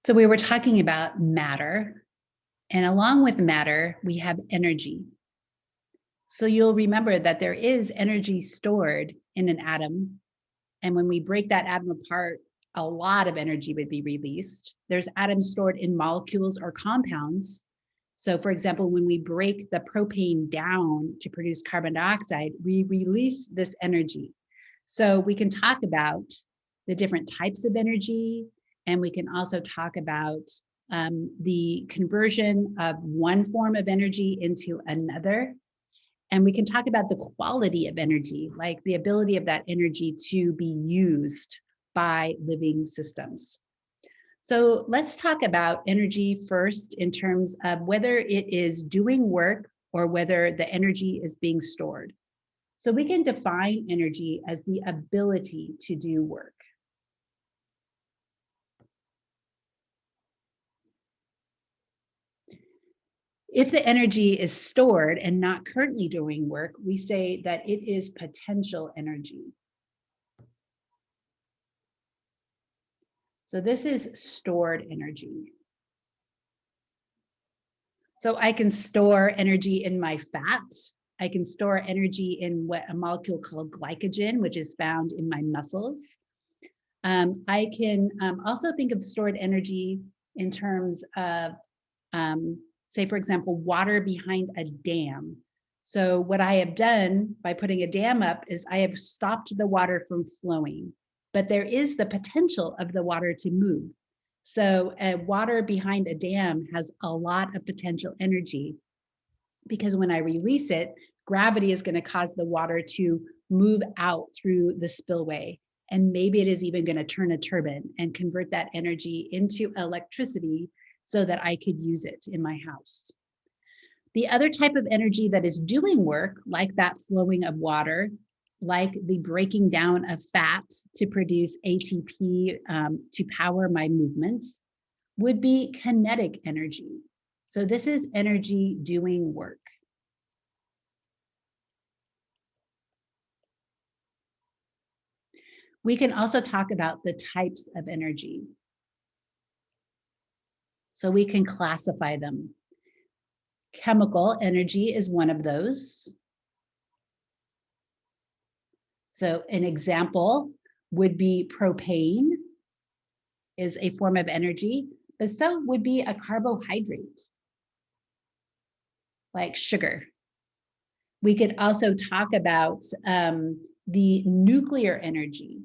So we were talking about matter, and along with matter, we have energy. So you'll remember that there is energy stored in an atom. And when we break that atom apart, a lot of energy would be released. There's atoms stored in molecules or compounds. So for example, when we break the propane down to produce carbon dioxide, we release this energy. So we can talk about the different types of energy, and we can also talk about the conversion of one form of energy into another. And we can talk about the quality of energy, like the ability of that energy to be used by living systems. So let's talk about energy first in terms of whether it is doing work or whether the energy is being stored. So we can define energy as the ability to do work. If the energy is stored and not currently doing work, we say that it is potential energy. So this is stored energy. So I can store energy in my fats. I can store energy in what a molecule called glycogen, which is found in my muscles. I can also think of stored energy in terms of, say, for example, water behind a dam. So what I have done by putting a dam up is I have stopped the water from flowing, but there is the potential of the water to move. So water behind a dam has a lot of potential energy because when I release it, gravity is going to cause the water to move out through the spillway. And maybe it is even going to turn a turbine and convert that energy into electricity so that I could use it in my house. The other type of energy that is doing work, like that flowing of water, like the breaking down of fat to produce ATP to power my movements, would be kinetic energy. So this is energy doing work. We can also talk about the types of energy. So we can classify them. Chemical energy is one of those. So an example would be propane is a form of energy, but so would be a carbohydrate, like sugar. We could also talk about the nuclear energy.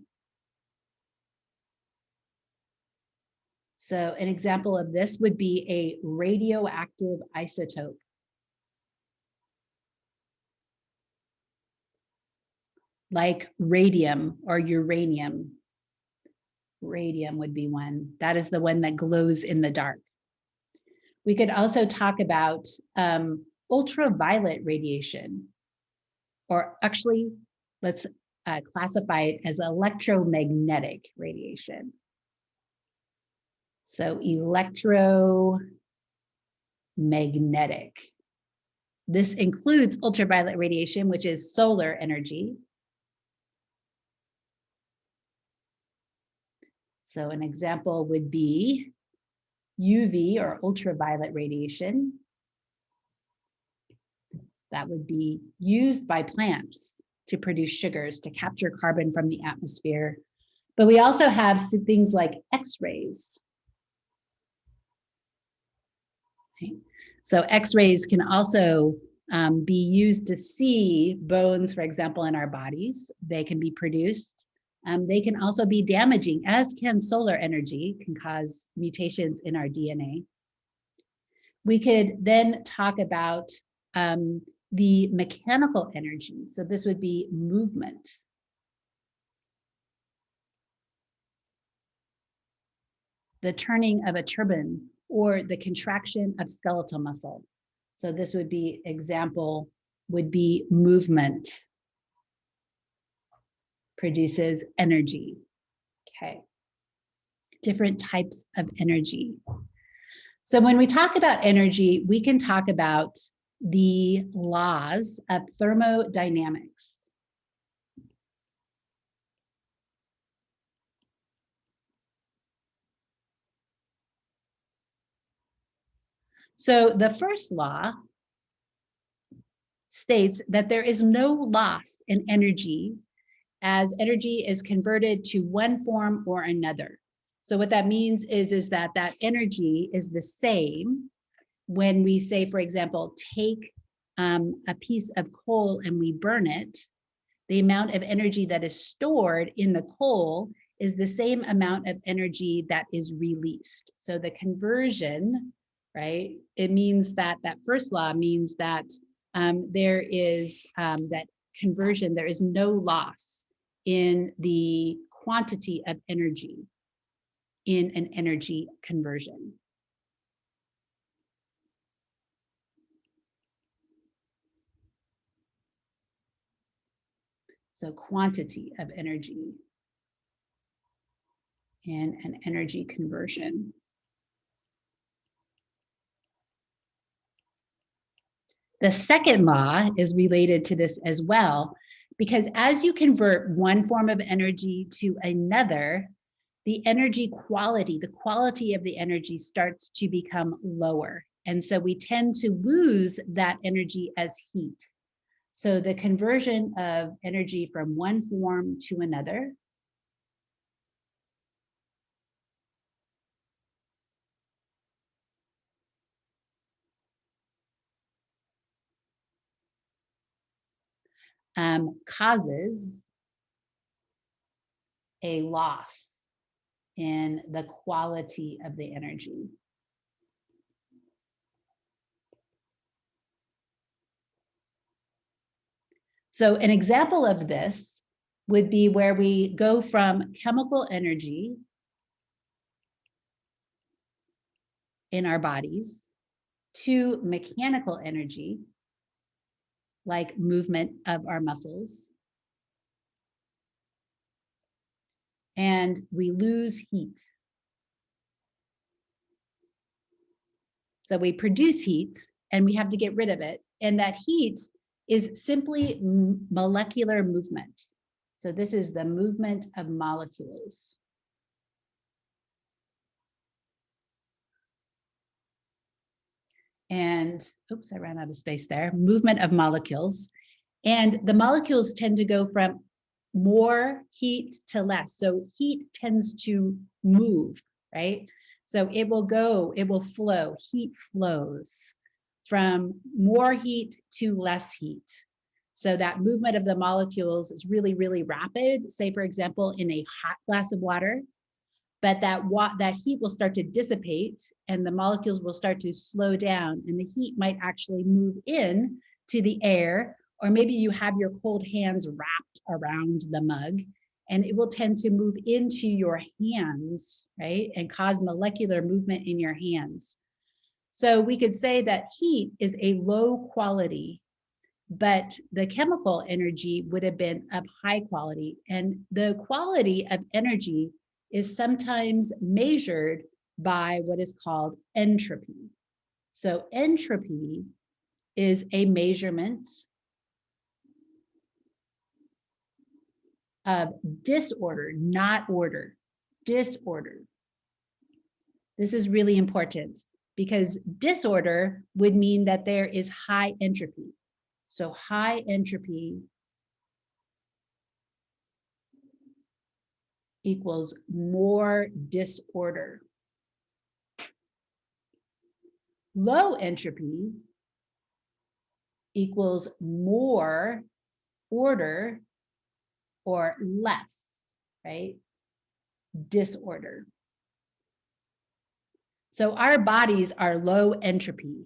So an example of this would be a radioactive isotope. Like radium or uranium. Radium would be one. That is the one that glows in the dark. We could also talk about ultraviolet radiation, or actually, let's classify it as electromagnetic radiation. So electromagnetic. This includes ultraviolet radiation, which is solar energy. So an example would be UV or ultraviolet radiation. That would be used by plants to produce sugars, to capture carbon from the atmosphere. But we also have things like X-rays. Okay. So X-rays can also be used to see bones, for example, in our bodies. They can be produced. They can also be damaging, as can solar energy, can cause mutations in our DNA. We could then talk about the mechanical energy. So this would be movement. The turning of a turbine or the contraction of skeletal muscle. So this would be example, would be movement. Produces energy. Okay. Different types of energy. So when we talk about energy, we can talk about the laws of thermodynamics. So the first law states that there is no loss in energy as energy is converted to one form or another. So what that means is that that energy is the same when we say, for example, take a piece of coal and we burn it. The amount of energy that is stored in the coal is the same amount of energy that is released. So the conversion, right? It means that that first law means that there is that conversion, there is no loss in the quantity of energy in an energy conversion. So quantity of energy in an energy conversion. The second law is related to this as well, because as you convert one form of energy to another, the energy quality, the quality of the energy starts to become lower. And so we tend to lose that energy as heat. So the conversion of energy from one form to another causes a loss in the quality of the energy. So an example of this would be where we go from chemical energy in our bodies to mechanical energy, like movement of our muscles, and we lose heat. So we produce heat and we have to get rid of it. And that heat is simply molecular movement. So this is the movement of molecules. And oops, I ran out of space there. Movement of molecules. And the molecules tend to go from more heat to less. So heat tends to move, right? So it will flow. Heat flows from more heat to less heat. So that movement of the molecules is really, really rapid. Say, for example, in a hot glass of water, but that heat will start to dissipate and the molecules will start to slow down and the heat might actually move in to the air, or maybe you have your cold hands wrapped around the mug and it will tend to move into your hands, right? And cause molecular movement in your hands. So we could say that heat is a low quality, but the chemical energy would have been of high quality. And the quality of energy is sometimes measured by what is called entropy. So entropy is a measurement of disorder, not order, disorder. This is really important because disorder would mean that there is high entropy. So high entropy equals more disorder. Low entropy equals more order or less, right? Disorder. So our bodies are low entropy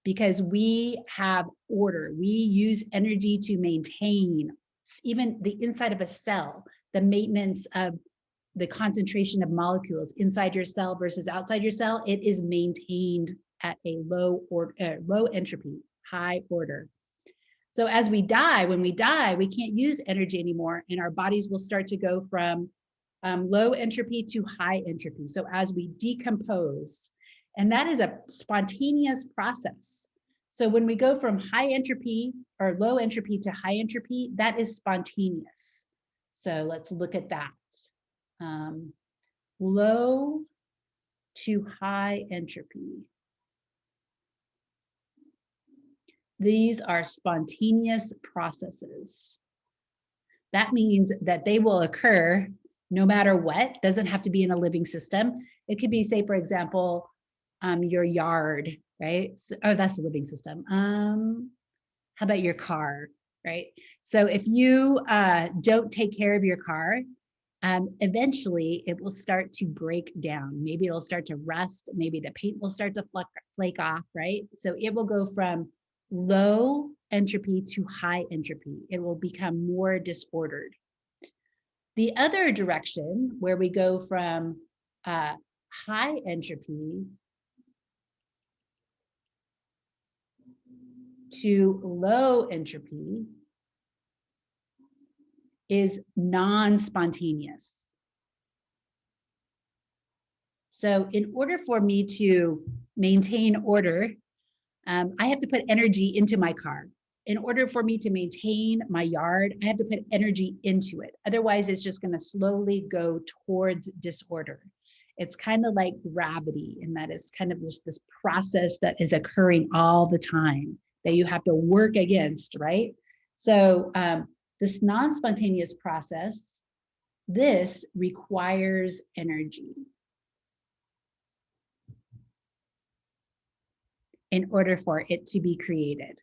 because we have order. We use energy to maintain even the inside of a cell, the maintenance of the concentration of molecules inside your cell versus outside your cell. It is maintained at a low entropy, high order. So as we die, when we die, we can't use energy anymore, and our bodies will start to go from low entropy to high entropy. So as we decompose, and that is a spontaneous process. So when we go from high entropy or low entropy to high entropy, that is spontaneous. So let's look at that. Low to high entropy. These are spontaneous processes. That means that they will occur no matter what. Doesn't have to be in a living system. It could be, say, for example, your yard, right? So, oh, that's a living system. How about your car, right? So if you don't take care of your car, eventually it will start to break down. Maybe it'll start to rust. Maybe the paint will start to flake off, right? So it will go from low entropy to high entropy. It will become more disordered. The other direction, where we go from high entropy to low entropy, is non-spontaneous. So in order for me to maintain order, I have to put energy into my car. In order for me to maintain my yard, I have to put energy into it. Otherwise, it's just going to slowly go towards disorder. It's kind of like gravity, in that it's kind of this process that is occurring all the time that you have to work against, right? So this non-spontaneous process, this requires energy in order for it to be created.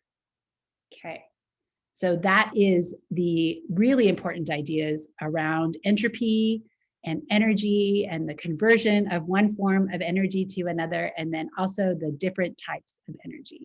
Okay, so that is the really important ideas around entropy and energy and the conversion of one form of energy to another, and then also the different types of energy.